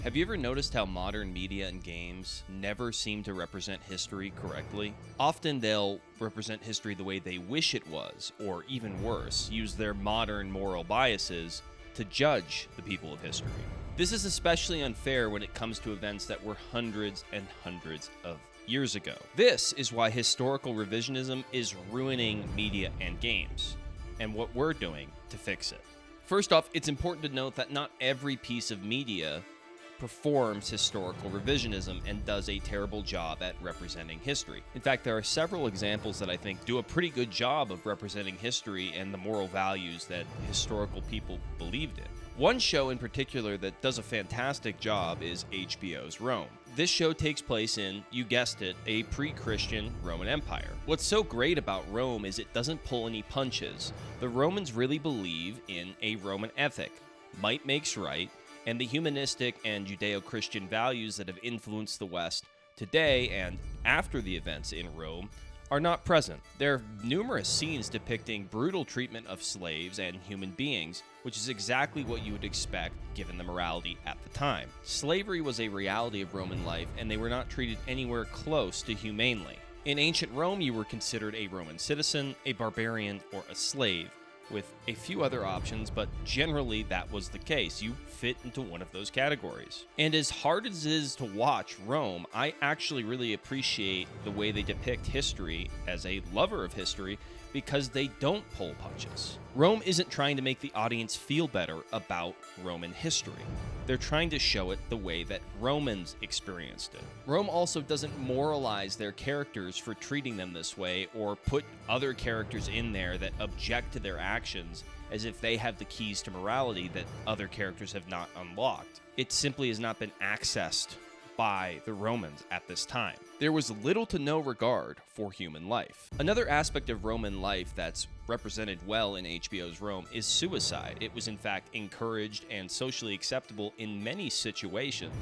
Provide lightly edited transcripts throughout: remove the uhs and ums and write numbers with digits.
Have you ever noticed how modern media and games never seem to represent history correctly? Often they'll represent history the way they wish it was, or even worse, use their modern moral biases to judge the people of history. This is especially unfair when it comes to events that were hundreds and hundreds of years ago. This is why historical revisionism is ruining media and games, and what we're doing to fix it. First off, it's important to note that not every piece of media performs historical revisionism and does a terrible job at representing history. In fact, there are several examples that I think do a pretty good job of representing history and the moral values that historical people believed in. One show in particular that does a fantastic job is HBO's Rome. This show takes place in, you guessed it, a pre-Christian Roman Empire. What's so great about Rome is it doesn't pull any punches. The Romans really believe in a Roman ethic. Might makes right, and the humanistic and Judeo-Christian values that have influenced the West today and after the events in Rome are not present. There are numerous scenes depicting brutal treatment of slaves and human beings, which is exactly what you would expect given the morality at the time. Slavery was a reality of Roman life, and they were not treated anywhere close to humanely. In ancient Rome, you were considered a Roman citizen, a barbarian, or a slave, with a few other options, but generally that was the case. You fit into one of those categories. And as hard as it is to watch Rome, I actually really appreciate the way they depict history as a lover of history, because they don't pull punches. Rome isn't trying to make the audience feel better about Roman history. They're trying to show it the way that Romans experienced it. Rome also doesn't moralize their characters for treating them this way, or put other characters in there that object to their actions as if they have the keys to morality that other characters have not unlocked. It simply has not been accessed by the Romans at this time. There was little to no regard for human life. Another aspect of Roman life that's represented well in HBO's Rome is suicide. It was in fact encouraged and socially acceptable in many situations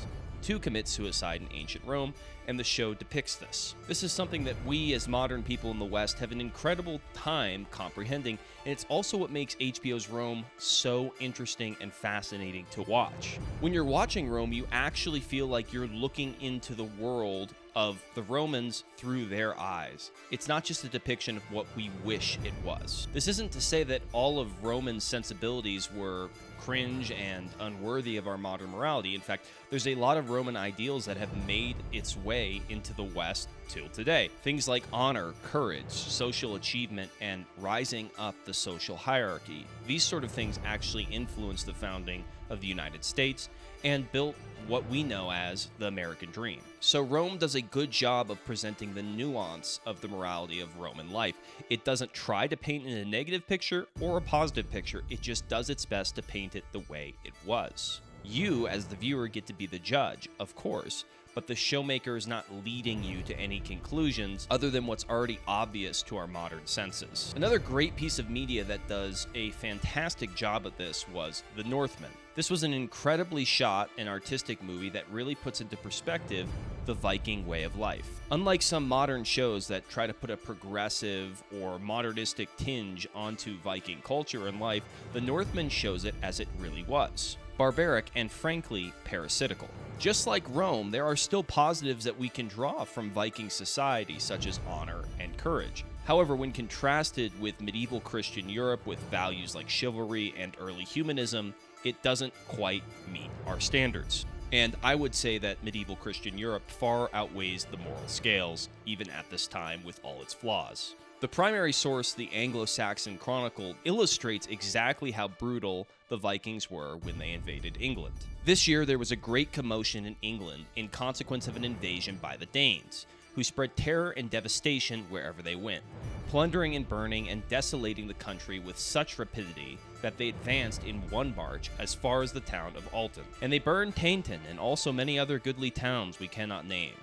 to commit suicide in ancient Rome, and the show depicts this. This is something that we as modern people in the West have an incredible time comprehending, and it's also what makes HBO's Rome so interesting and fascinating to watch. When you're watching Rome, you actually feel like you're looking into the world of the Romans through their eyes. It's not just a depiction of what we wish it was. This isn't to say that all of Roman sensibilities were cringe and unworthy of our modern morality. In fact, there's a lot of Roman ideals that have made its way into the West till today. Things like honor, courage, social achievement, and rising up the social hierarchy. These sort of things actually influenced the founding of the United States and built what we know as the American dream. So Rome does a good job of presenting the nuance of the morality of Roman life. It doesn't try to paint in a negative picture or a positive picture. It just does its best to paint it the way it was. You, as the viewer, get to be the judge, of course, but the showmaker is not leading you to any conclusions other than what's already obvious to our modern senses. Another great piece of media that does a fantastic job at this was The Northman. This was an incredibly shot and artistic movie that really puts into perspective the Viking way of life. Unlike some modern shows that try to put a progressive or modernistic tinge onto Viking culture and life, The Northman shows it as it really was. Barbaric and frankly parasitical. Just like Rome, there are still positives that we can draw from Viking society, such as honor and courage. However, when contrasted with medieval Christian Europe with values like chivalry and early humanism, it doesn't quite meet our standards. And I would say that medieval Christian Europe far outweighs the moral scales, even at this time with all its flaws. The primary source, the Anglo-Saxon Chronicle, illustrates exactly how brutal the Vikings were when they invaded England. This year, there was a great commotion in England in consequence of an invasion by the Danes, who spread terror and devastation wherever they went, plundering and burning and desolating the country with such rapidity that they advanced in one march as far as the town of Alton. And they burned Tainton and also many other goodly towns we cannot name.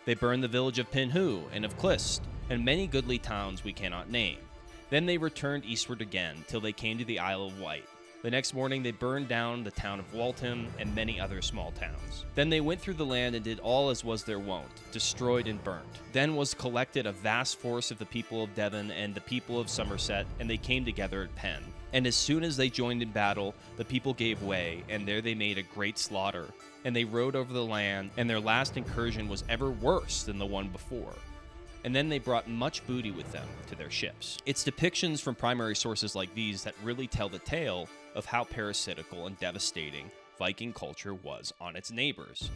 They burned the village of Pinhu and of Clist, and many goodly towns we cannot name. Then they returned eastward again, till they came to the Isle of Wight, The next morning, they burned down the town of Waltham and many other small towns. Then they went through the land and did all as was their wont, destroyed and burnt. Then was collected a vast force of the people of Devon and the people of Somerset, and they came together at Penn. And as soon as they joined in battle, the people gave way, and there they made a great slaughter. And they rode over the land, and their last incursion was ever worse than the one before. And then they brought much booty with them to their ships. It's depictions from primary sources like these that really tell the tale of how parasitical and devastating Viking culture was on its neighbors.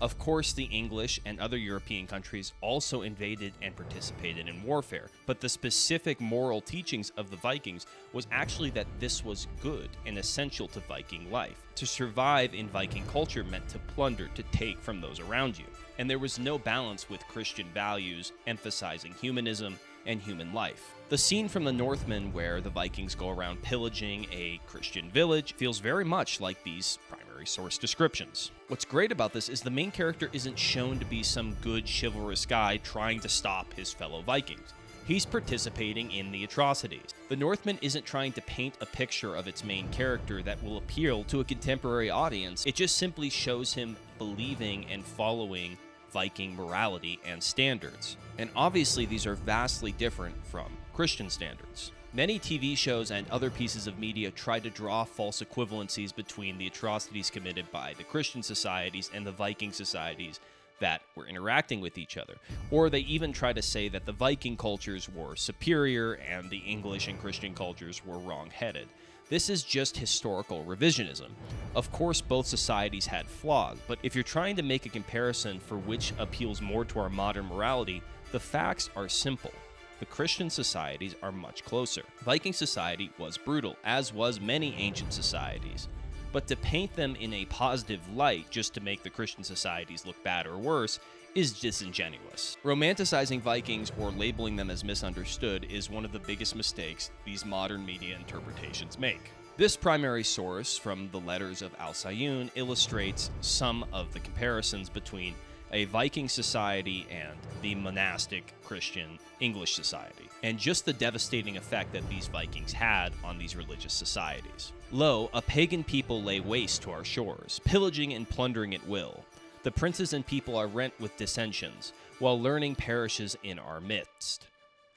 Of course, the English and other European countries also invaded and participated in warfare, but the specific moral teachings of the Vikings was actually that this was good and essential to Viking life. To survive in Viking culture meant to plunder, to take from those around you. And there was no balance with Christian values, emphasizing humanism and human life. The scene from the Northman where the Vikings go around pillaging a Christian village feels very much like these primary source descriptions. What's great about this is the main character isn't shown to be some good chivalrous guy trying to stop his fellow Vikings. He's participating in the atrocities. The Northman isn't trying to paint a picture of its main character that will appeal to a contemporary audience. It just simply shows him believing and following Viking morality and standards. And obviously these are vastly different from Christian standards. Many TV shows and other pieces of media try to draw false equivalencies between the atrocities committed by the Christian societies and the Viking societies that were interacting with each other. Or they even try to say that the Viking cultures were superior and the English and Christian cultures were wrong-headed. This is just historical revisionism. Of course, both societies had flaws, but if you're trying to make a comparison for which appeals more to our modern morality, the facts are simple. The Christian societies are much closer. Viking society was brutal, as was many ancient societies. But to paint them in a positive light just to make the Christian societies look bad or worse is disingenuous. Romanticizing Vikings or labeling them as misunderstood is one of the biggest mistakes these modern media interpretations make. This primary source from the letters of Al-Sayun illustrates some of the comparisons between a Viking society and the monastic Christian English society, and just the devastating effect that these Vikings had on these religious societies. Lo, a pagan people lay waste to our shores, pillaging and plundering at will. The princes and people are rent with dissensions, while learning perishes in our midst.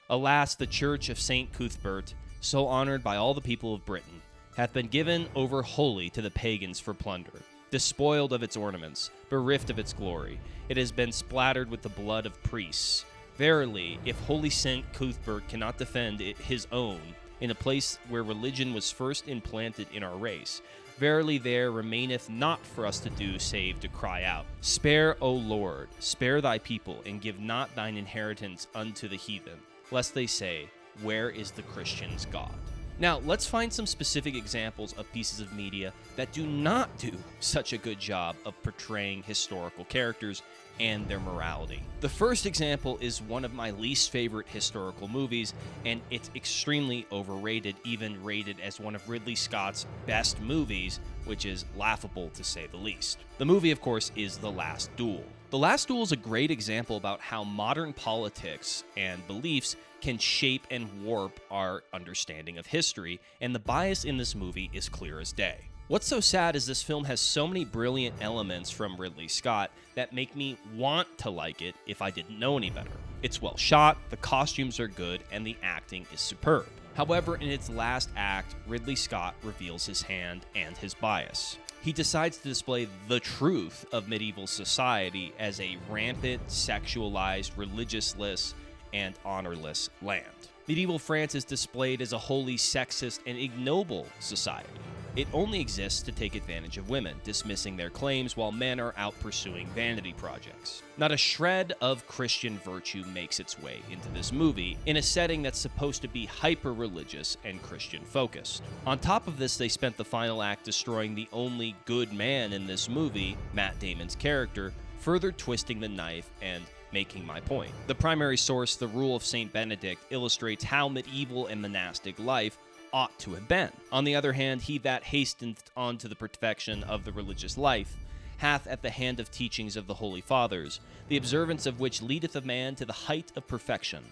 Alas, the church of St. Cuthbert, so honored by all the people of Britain, hath been given over wholly to the pagans for plunder. Despoiled of its ornaments, bereft of its glory, it has been splattered with the blood of priests. Verily, if holy St. Cuthbert cannot defend his own in a place where religion was first implanted in our race, verily there remaineth naught for us to do save to cry out, Spare, O Lord, spare thy people, and give not thine inheritance unto the heathen, lest they say, Where is the Christian's God? Now, let's find some specific examples of pieces of media that do not do such a good job of portraying historical characters and their morality. The first example is one of my least favorite historical movies, and it's extremely overrated, even rated as one of Ridley Scott's best movies, which is laughable to say the least. The movie, of course, is The Last Duel. The Last Duel is a great example about how modern politics and beliefs can shape and warp our understanding of history, and the bias in this movie is clear as day. What's so sad is this film has so many brilliant elements from Ridley Scott that make me want to like it if I didn't know any better. It's well shot, the costumes are good, and the acting is superb. However, in its last act, Ridley Scott reveals his hand and his bias. He decides to display the truth of medieval society as a rampant, sexualized, religiousess, and honorless land. Medieval France is displayed as a wholly sexist and ignoble society. It only exists to take advantage of women, dismissing their claims while men are out pursuing vanity projects. Not a shred of Christian virtue makes its way into this movie, in a setting that's supposed to be hyper-religious and Christian-focused. On top of this, they spent the final act destroying the only good man in this movie, Matt Damon's character, further twisting the knife and making my point. The primary source, the Rule of St. Benedict, illustrates how medieval and monastic life ought to have been. On the other hand, he that hasteneth on to the perfection of the religious life hath at the hand of teachings of the holy fathers, the observance of which leadeth a man to the height of perfection.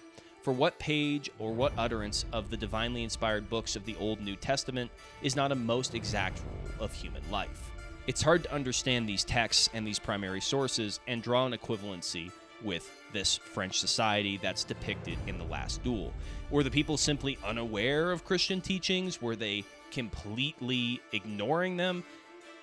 For what page or what utterance of the divinely inspired books of the Old New Testament is not a most exact rule of human life? It's hard to understand these texts and these primary sources and draw an equivalency with this French society that's depicted in The Last Duel. Were the people simply unaware of Christian teachings? Were they completely ignoring them?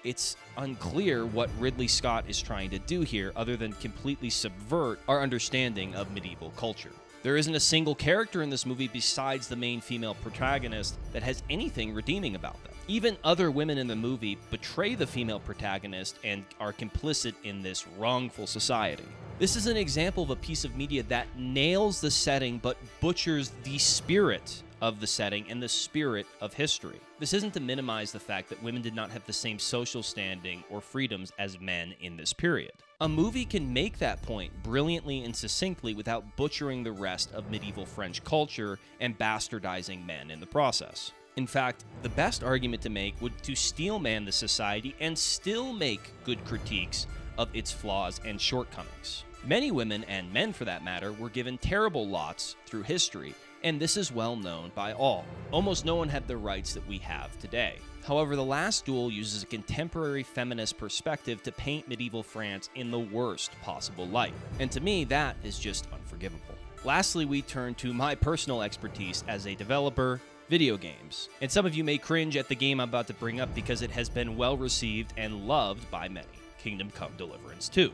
It's unclear what Ridley Scott is trying to do here other than completely subvert our understanding of medieval culture. There isn't a single character in this movie besides the main female protagonist that has anything redeeming about them. Even other women in the movie betray the female protagonist and are complicit in this wrongful society. This is an example of a piece of media that nails the setting but butchers the spirit of the setting and the spirit of history. This isn't to minimize the fact that women did not have the same social standing or freedoms as men in this period. A movie can make that point brilliantly and succinctly without butchering the rest of medieval French culture and bastardizing men in the process. In fact, the best argument to make would to steelman the society and still make good critiques of its flaws and shortcomings. Many women, and men for that matter, were given terrible lots through history, and this is well known by all. Almost no one had the rights that we have today. However, The Last Duel uses a contemporary feminist perspective to paint medieval France in the worst possible light, and to me, that is just unforgivable. Lastly, we turn to my personal expertise as a developer, video games. And some of you may cringe at the game I'm about to bring up because it has been well received and loved by many. Kingdom Come Deliverance 2.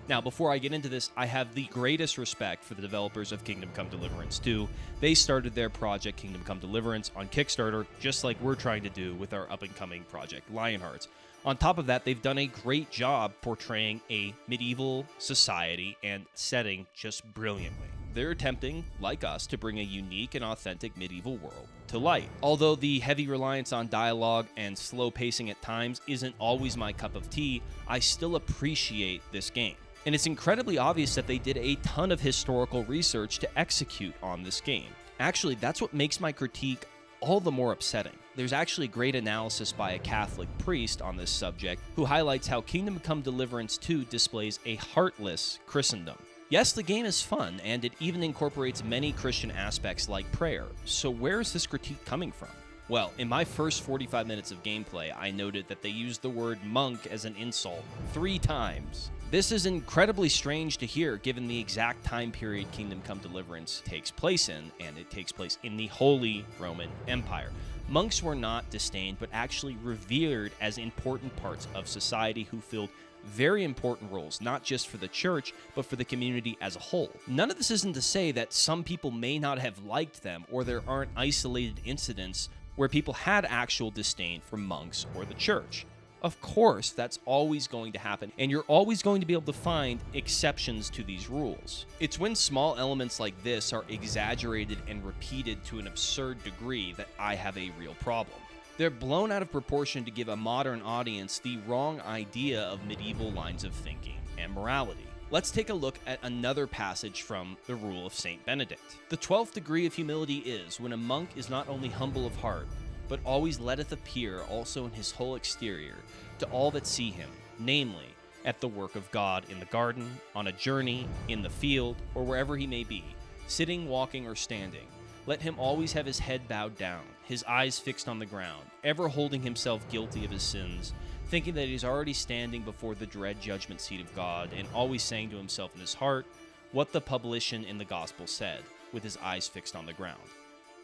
Now, before I get into this, I have the greatest respect for the developers of Kingdom Come Deliverance 2. They started their project Kingdom Come Deliverance on Kickstarter, just like we're trying to do with our up-and-coming project Lionhearts. On top of that, they've done a great job portraying a medieval society and setting just brilliantly. They're attempting, like us, to bring a unique and authentic medieval world to light. Although the heavy reliance on dialogue and slow pacing at times isn't always my cup of tea, I still appreciate this game. And it's incredibly obvious that they did a ton of historical research to execute on this game. Actually, that's what makes my critique all the more upsetting. There's actually great analysis by a Catholic priest on this subject who highlights how Kingdom Come Deliverance 2 displays a heartless Christendom. Yes, the game is fun, and it even incorporates many Christian aspects like prayer. So where is this critique coming from? Well, in my first 45 minutes of gameplay, I noted that they used the word monk as an insult 3 times. This is incredibly strange to hear given the exact time period Kingdom Come Deliverance takes place in, and it takes place in the Holy Roman Empire. Monks were not disdained, but actually revered as important parts of society who filled very important roles, not just for the church, but for the community as a whole. None of this isn't to say that some people may not have liked them, or there aren't isolated incidents where people had actual disdain for monks or the church. Of course, that's always going to happen, and you're always going to be able to find exceptions to these rules. It's when small elements like this are exaggerated and repeated to an absurd degree that I have a real problem. They're blown out of proportion to give a modern audience the wrong idea of medieval lines of thinking and morality. Let's take a look at another passage from the Rule of Saint Benedict. The 12th degree of humility is when a monk is not only humble of heart, but always letteth appear also in his whole exterior to all that see him, namely, at the work of God in the garden, on a journey, in the field, or wherever he may be, sitting, walking, or standing. Let him always have his head bowed down, his eyes fixed on the ground, ever holding himself guilty of his sins, thinking that he is already standing before the dread judgment seat of God, and always saying to himself in his heart what the publican in the gospel said, with his eyes fixed on the ground.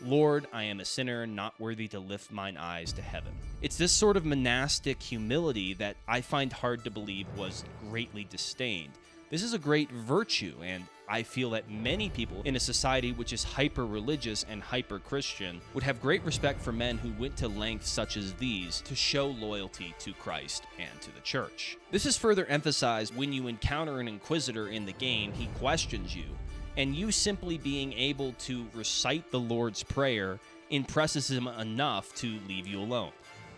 Lord, I am a sinner, not worthy to lift mine eyes to heaven. It's this sort of monastic humility that I find hard to believe was greatly disdained. This is a great virtue, and I feel that many people in a society which is hyper-religious and hyper-Christian would have great respect for men who went to lengths such as these to show loyalty to Christ and to the church. This is further emphasized when you encounter an inquisitor in the game. He questions you, and you simply being able to recite the Lord's Prayer impresses him enough to leave you alone.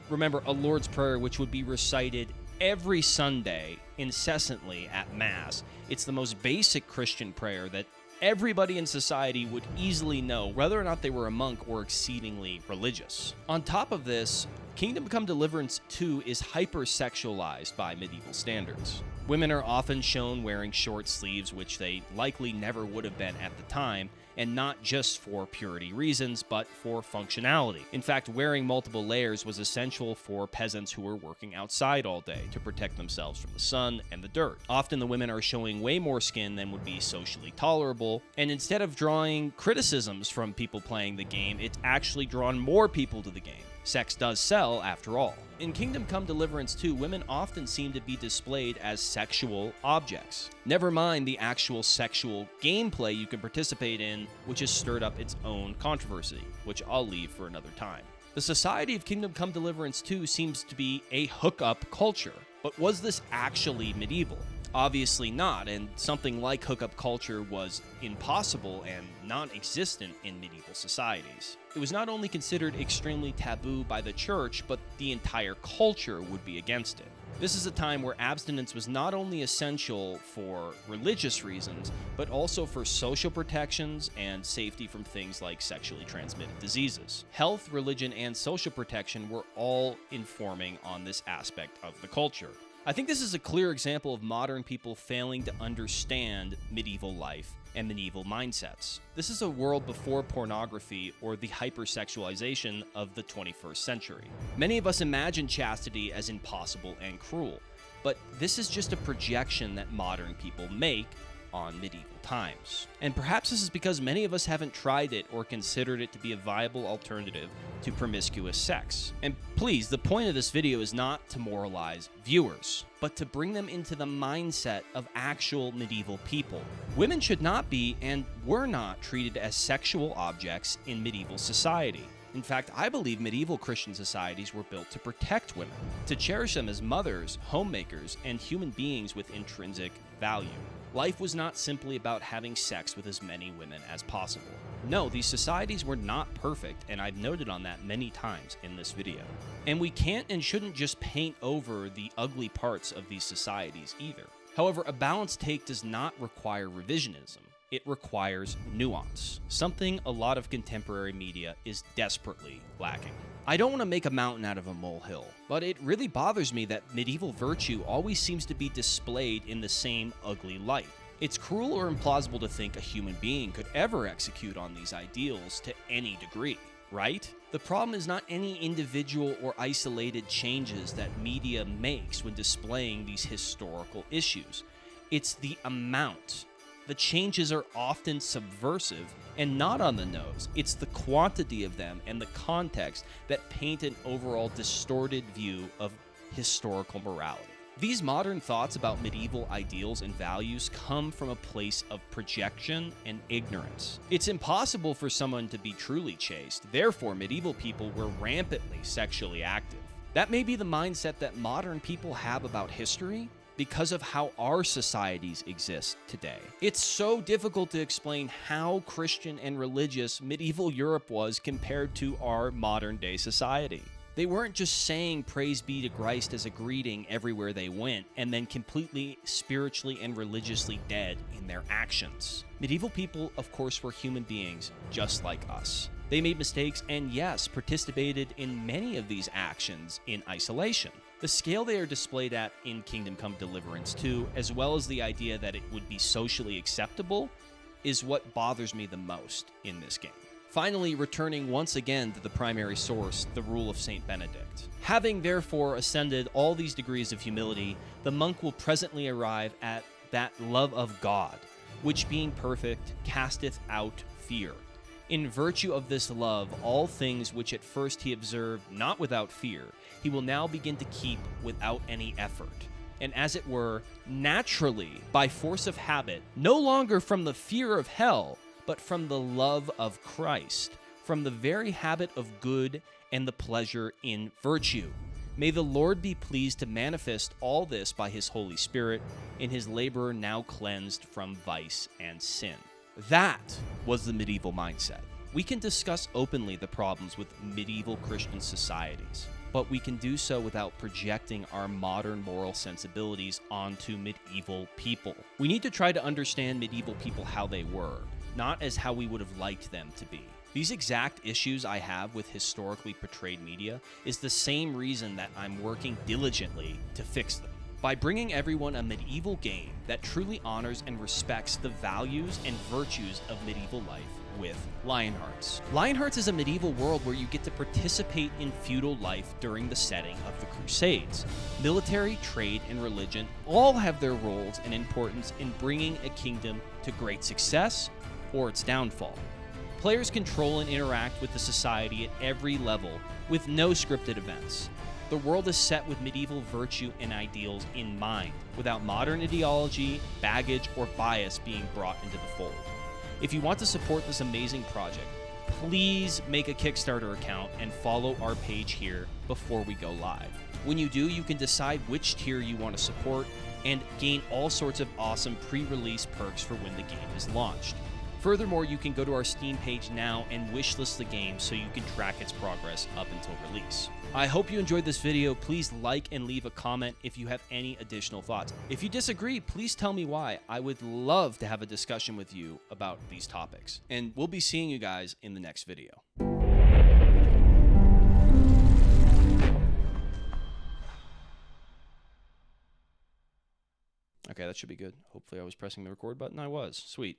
Remember, a Lord's Prayer which would be recited every Sunday, incessantly at Mass. It's the most basic Christian prayer that everybody in society would easily know, whether or not they were a monk or exceedingly religious. On top of this, Kingdom Come Deliverance 2 is hyper-sexualized by medieval standards. Women are often shown wearing short sleeves, which they likely never would have been at the time, and not just for purity reasons, but for functionality. In fact, wearing multiple layers was essential for peasants who were working outside all day to protect themselves from the sun and the dirt. Often the women are showing way more skin than would be socially tolerable, and instead of drawing criticisms from people playing the game, it's actually drawn more people to the game. Sex does sell, after all. In Kingdom Come Deliverance 2, women often seem to be displayed as sexual objects. Never mind the actual sexual gameplay you can participate in, which has stirred up its own controversy, which I'll leave for another time. The society of Kingdom Come Deliverance 2 seems to be a hookup culture, but was this actually medieval? Obviously not, and something like hookup culture was impossible and non-existent in medieval societies. It was not only considered extremely taboo by the church, but the entire culture would be against it. This is a time where abstinence was not only essential for religious reasons, but also for social protections and safety from things like sexually transmitted diseases. Health, religion, and social protection were all informing on this aspect of the culture. I think this is a clear example of modern people failing to understand medieval life and medieval mindsets. This is a world before pornography or the hypersexualization of the 21st century. Many of us imagine chastity as impossible and cruel, but this is just a projection that modern people make on medieval times. And perhaps this is because many of us haven't tried it or considered it to be a viable alternative to promiscuous sex. And please, the point of this video is not to moralize viewers, but to bring them into the mindset of actual medieval people. Women should not be and were not treated as sexual objects in medieval society. In fact, I believe medieval Christian societies were built to protect women, to cherish them as mothers, homemakers, and human beings with intrinsic value. Life was not simply about having sex with as many women as possible. No, these societies were not perfect, and I've noted on that many times in this video. And we can't and shouldn't just paint over the ugly parts of these societies either. However, a balanced take does not require revisionism. It requires nuance, something a lot of contemporary media is desperately lacking. I don't want to make a mountain out of a molehill, but it really bothers me that medieval virtue always seems to be displayed in the same ugly light. It's cruel or implausible to think a human being could ever execute on these ideals to any degree, right? The problem is not any individual or isolated changes that media makes when displaying these historical issues. It's the amount. The changes are often subversive and not on the nose. It's the quantity of them and the context that paint an overall distorted view of historical morality. These modern thoughts about medieval ideals and values come from a place of projection and ignorance. It's impossible for someone to be truly chaste, therefore medieval people were rampantly sexually active. That may be the mindset that modern people have about history, because of how our societies exist today. It's so difficult to explain how Christian and religious medieval Europe was compared to our modern day society. They weren't just saying praise be to Christ as a greeting everywhere they went, and then completely spiritually and religiously dead in their actions. Medieval people, of course, were human beings just like us. They made mistakes and, yes, participated in many of these actions in isolation. The scale they are displayed at in Kingdom Come Deliverance 2, as well as the idea that it would be socially acceptable, is what bothers me the most in this game. Finally, returning once again to the primary source, the rule of Saint Benedict. Having therefore ascended all these degrees of humility, the monk will presently arrive at that love of God, which being perfect, casteth out fear. In virtue of this love, all things which at first he observed not without fear, he will now begin to keep without any effort, and as it were, naturally, by force of habit, no longer from the fear of hell, but from the love of Christ, from the very habit of good and the pleasure in virtue. May the Lord be pleased to manifest all this by his Holy Spirit in his laborer now cleansed from vice and sin. That was the medieval mindset. We can discuss openly the problems with medieval Christian societies, but we can do so without projecting our modern moral sensibilities onto medieval people. We need to try to understand medieval people how they were, not as how we would have liked them to be. These exact issues I have with historically portrayed media is the same reason that I'm working diligently to fix them. by bringing everyone a medieval game that truly honors and respects the values and virtues of medieval life with Lionhearts. Lionhearts is a medieval world where you get to participate in feudal life during the setting of the Crusades. Military, trade, and religion all have their roles and importance in bringing a kingdom to great success or its downfall. Players control and interact with the society at every level with no scripted events. The world is set with medieval virtue and ideals in mind, without modern ideology, baggage, or bias being brought into the fold. If you want to support this amazing project, please make a Kickstarter account and follow our page here before we go live. When you do, you can decide which tier you want to support and gain all sorts of awesome pre-release perks for when the game is launched. Furthermore, you can go to our Steam page now and wishlist the game so you can track its progress up until release. I hope you enjoyed this video. Please like and leave a comment if you have any additional thoughts. If you disagree, please tell me why. I would love to have a discussion with you about these topics. And we'll be seeing you guys in the next video. Okay, that should be good. Hopefully I was pressing the record button. I was. Sweet.